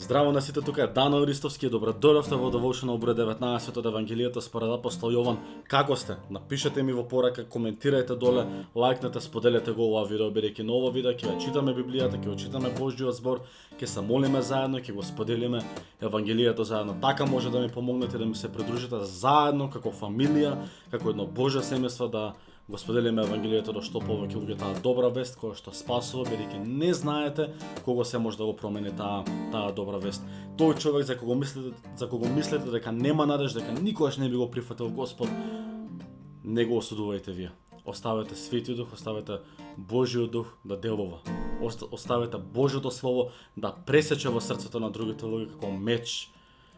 Здраво на сите, тука е Дано Ристовски, добродојавте во Devotional број 19 од Евангелието според апостол Јован. Како сте? Напишете ми во порака, коментирајте доле, лајкнете, споделете го ова видео, бидејќи на ова видео ќе ја читаме Библијата, ќе ја читаме Божјиот збор, ќе се молиме заедно, ќе го споделиме Евангелието заедно. Така може да ми помогнете да ми се придружите заедно како фамилија, како едно Божјо семејство да го споделиме Евангелието до што повеќе луѓе таа добра вест која што спасува, бидејќи не знаете кого се може да го промени таа добра вест. Тој човек за кого мислите дека нема надеж, дека никогаш не би го прифатил Господ, не го осудувајте вие. Оставете Светиот Дух, оставете Божјиот Дух да делува. Оставете Божјото слово да пресече во срцето на другите луѓе како меч,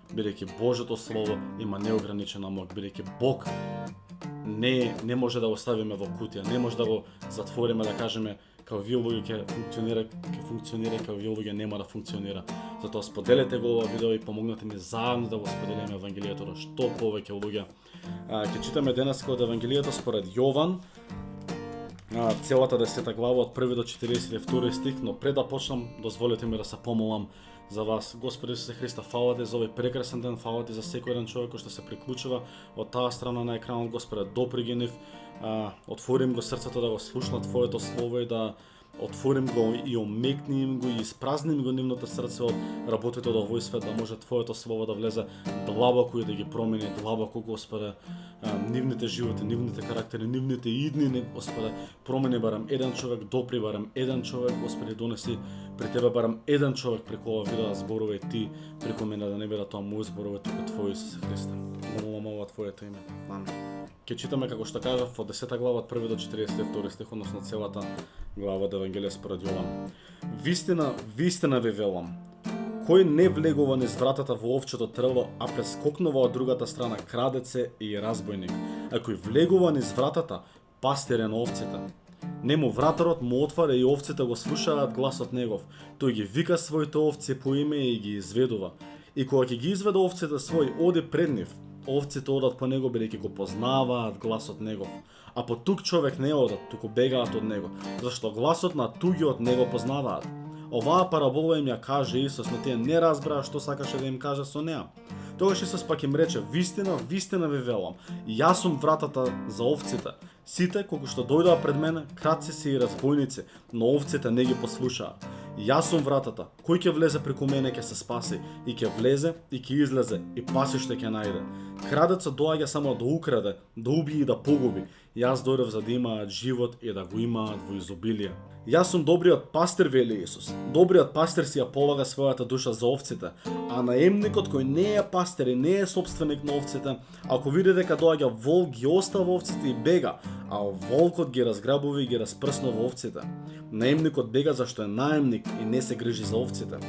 бидејќи Божјото слово има неограничена моќ, бидејќи Бог не може да го ставиме во кутија, не може да го затвориме, да кажеме како вие луѓе ќе функционира, како вие луѓе нема да функционира. Затоа споделете го ова видео и помогнете ми заедно да го споделиме Евангелието до што повеќе луѓе. Ќе читаме денес од Евангелието според Јован, целата 10 глава од 1 до 42 стих, но пред да почнам, дозволете ми да се помолам за вас. Господи Исусе Христа, фала ти за овој прекрасен ден, фала ти за секој еден човек кој што се приклучува од таа страна на екранот, Господи, допри ги нив, отворим го срцето да го слушнат Твоето слово и да отворим го и омекним го и испразним го нивното срце од работите од овој свет, да може Твоето слово да влезе длабоко и да ги промени длабоко, Господи, нивните животи, нивните карактери, нивните иднини, Господи, промени барем еден човек, допри барем еден човек, Господи, донеси при Тебе барем еден човек преку ова видео зборува и Ти преку мене, да не биде тоа мој зборува, туку Твој Исусе Христе. Молам ова Твоето име. Амин. Ќе читаме како што кажав од 10 глава од 1 до 42 стих, односно целата глава од Евангелие според Јован. Вистина ви велам, кој не влегува низ вратата во овчето трело, а прескокнува од другата страна, крадец е и разбойник. А кој влегува низ вратата, пастир е на овците. Нему вратарот му отвара и овците го слушаат гласот негов. Тој ги вика своите овци по име и ги изведува. И кога ќе ги изведе овците своји, оди пред нив. Овците одат по него бидејќи го познаваат гласот негов. А по тук човек не одат, туку бегаат од него, зашто гласот на туѓиот не го познаваат. Оваа парабола им ја каже Исус, но тие не разбраа што сакаше да им каже со неа. Тогаш Исус пак им рече: вистина ви велам, јас сум вратата за овците. Сите колку што дојдоа пред мене, кратци се и разбойници, но овците не ги послушаат. Јас сум вратата, кој ќе влезе преку мене ќе се спаси, и ќе влезе и ќе излезе, и пасиште ќе најде. Крадецот доаѓа само да украде, да убие и да погуби. Јас дојдов за да имаат живот и да го имаат во изобилие. Јас сум добриот пастир, вели Исус. Добриот пастир си ја полага својата душа за овците, а наемникот кој не е пастир и не е собственик на овците, ако види дека доаѓа волк, ги остава овците и бега, а волкот ги разграбува и ги распрснува овците. Наемникот бега зашто е наемник и не се грижи за овците.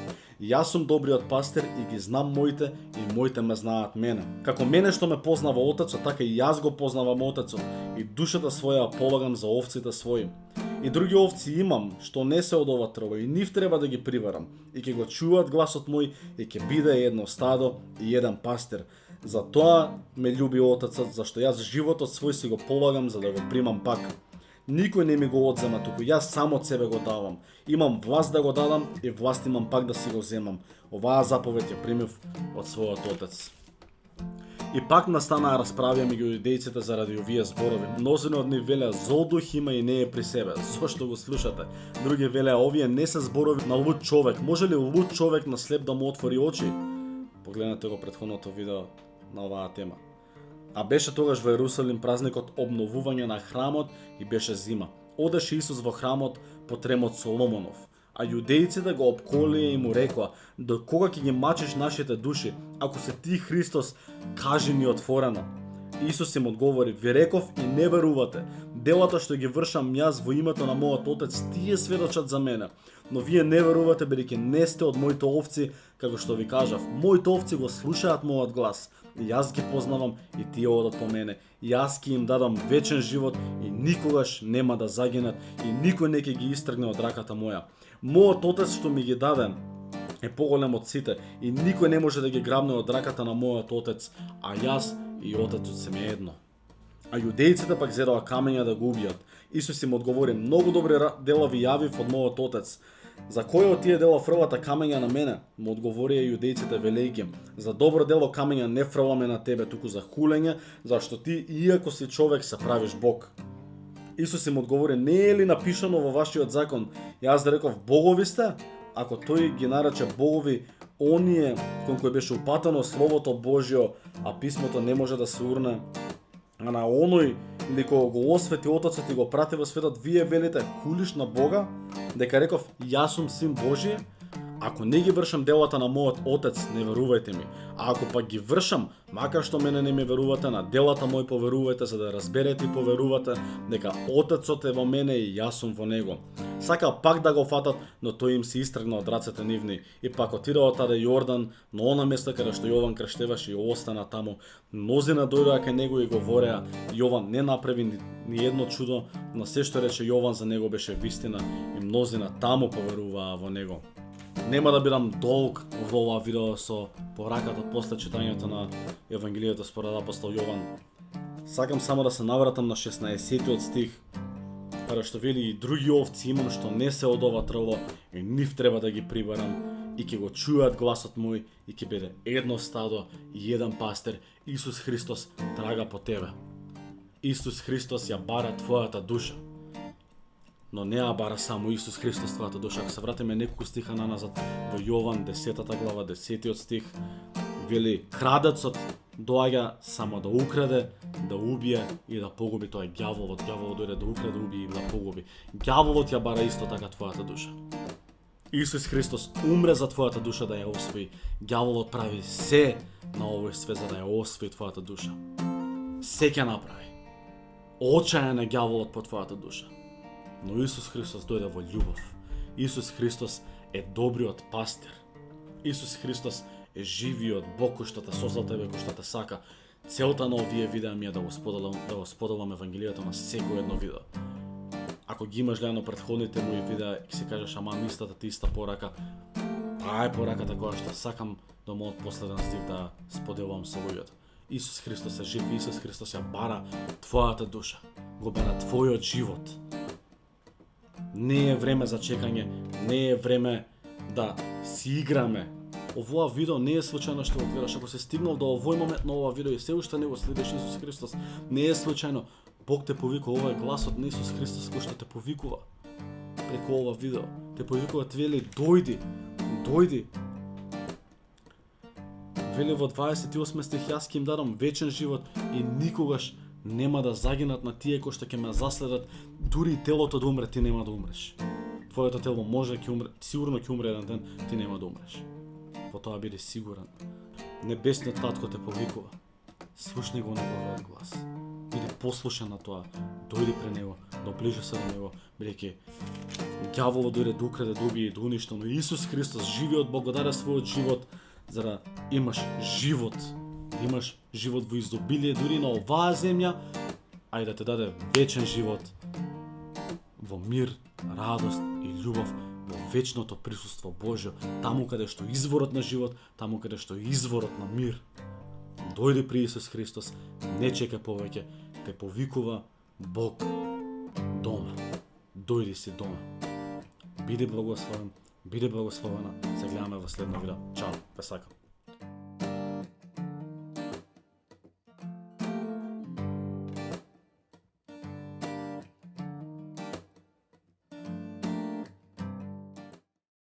Јас сум добриот пастир и ги знам моите и моите ме знаат мене. Како мене што ме познава Отецот, така и јас го познавам Отецот и душата своја полагам за овците своји. И други овци имам, што не се од ова трво, и нив треба да ги прибарам, и ќе го чуваат гласот мој, и ќе биде едно стадо и еден пастир. Затоа ме љуби Отецот, зашто јас животот свој си го полагам за да го примам пак. Никој не ми го одзема, туку јас сам од себе го давам. Имам власт да го дадам и власт имам пак да си го земам. Оваа заповед ја примив од својот Отец. И пак настанаа расправи меѓу јудејците заради овие зборови. Мнозина од нив велеа: зол дух има и не е при себе. Зошто го слушате? Други велеа: овие не се зборови на луд човек. Може ли луд човек на слеп да му отвори очи? Погледнете го претходното видео на оваа тема. А беше тогаш во Ерусалим празникот обновување на храмот и беше зима. Одеше Исус во храмот по тремот Соломонов. А јудејците го опколија и му рекоа: до кога ќе ги мачиш нашите души? Ако се ти Христос, кажи ни отворено. Исус им одговори: ви реков и не верувате. Делата што ги вршам јас во името на мојот Отец, тие сведочат за мене. Но вие не верувате бидејќи не сте од моите овци, како што ви кажав. Моите овци го слушаат мојот глас. И јас ги познавам и тие одат по мене. Јас ќе им дадам вечен живот и никогаш нема да загинат и никој не ќе ги истргне од раката моја. Мојот Отец што ми ги даде е поголем од сите и никој не може да ги грабне од раката на мојот Отец, а јас и Отецот се ми едно. А јудејците пак зедоа камења да го убијат. Исус им одговори: многу добри дела ви јавив од мојот Отец. За кој од тие дела фрлата камења на мене? Му одговорија јудејците велејќи: за добро дело камења не фрламе на тебе, туку за хулење, зашто ти, иако си човек, се правиш Бог. Исус им одговори: не е ли напишано во вашиот закон? Јас да реков богови сте? Ако тој ги нарече богови оние кон кој беше упатено Словото Божјо, а писмото не може да се урне, а на оној или кој го освети Отецот и го прати во светот, вие велите хулиш на Бога, дека реков јас сум син Божи? Ако не ги вршам делата на мојот Отец, не верувајте ми. А ако пак ги вршам, макар што мене не ми верувате, на делата мои поверувајте, за да разберете и поверувате дека Отецот е во мене и јас сум во него. Сака пак да го фатат, но тој им се истргна од рацете нивни и пак отида од таде Јордан, на она место каде што Јован крштеваше и остана таму. Мнозина дојдоа кај него и говореа: Јован не направи ни едно чудо, но се што рече Јован за него беше вистина и мнозина таму поверуваа во него. Нема да бидам долг во ова видео со пораката после читањето на Евангелието според апостол Јован. Сакам само да се навратам на 16-тиот стих, каде што вели: и други овци имам што не се од ова трво, и нив треба да ги прибарам, и ќе го чујат гласот мој, и ќе биде едно стадо и еден пастир. Исус Христос трага по тебе. Исус Христос ја бара твојата душа. Но не ја бара само Исус Христос твојата душа. Ако се вратиме неколку стиха наназад во Јован 10 глава 10 стих, вели: крадецот доаѓа само да украде, да убие и да погуби. Тоа е ѓаволот. Ѓаволот дојде да украде, убие и да погуби. Ѓаволот ја бара исто така твојата душа. Исус Христос умре за твојата душа да ја освои. Ѓаволот прави се на овој свет за да ја освои твојата душа. Се ќе направи. Очаен е ѓаволот по твојата душа. Но Исус Христос дојде во љубов. Исус Христос е добриот пастир. Исус Христос е живиот Бог кој што те создал тебе, кој што те сака. Целта на овие видеа ми е да го споделам Евангелието на секој едно видео. Ако ги имаш гледано претходните мои видеа и си кажеш: ама истата ти иста порака, таа е пораката која што сакам до мојот последен стих да споделувам со луѓето. Исус Христос е жив, Исус Христос ја бара твојата душа, го бара твојот живот. Не е време за чекање, не е време да си играме. Овоа видео не е случајно што го гледаш. Ако се стигнал до овој момент на ова видео и се уште не го следиш Исус Христос, не е случајно. Бог те повикува, ова е гласот на Исус Христос кој што те повикува преку ова видео. Те повикува, вели: дојди, дојди. Вели во 28 стих: јас ќе им дадам вечен живот и никогаш нема да загинат на тие кои што ќе ме заследат, дури и телото да умре, ти нема да умреш. Твоето тело може ќе умре, сигурно ќе умре еден ден, ти нема да умреш. Во тоа биди сигурен. Небесниот Татко те повикува. Слушни го неговиот глас. Биди послушен на тоа. Дојди пред него, доближи се до него, бидејќи ѓаволот дојде да украде, да убие и да уништи, но Исус Христос, живиот Бог, го даде својот живот за да имаш живот. Да имаш живот во изобилие дури на оваа земја, а и да те даде вечен живот во мир, радост и љубов во вечното присуство Божјо, таму каде што изворот на живот, таму каде што изворот на мир. Дојди при Исус Христос, не чекај повеќе, те повикува Бог дома. Дојди си дома. Биди благословен, биди благословена. Се гледаме во следно видео. Чао, ве сакам.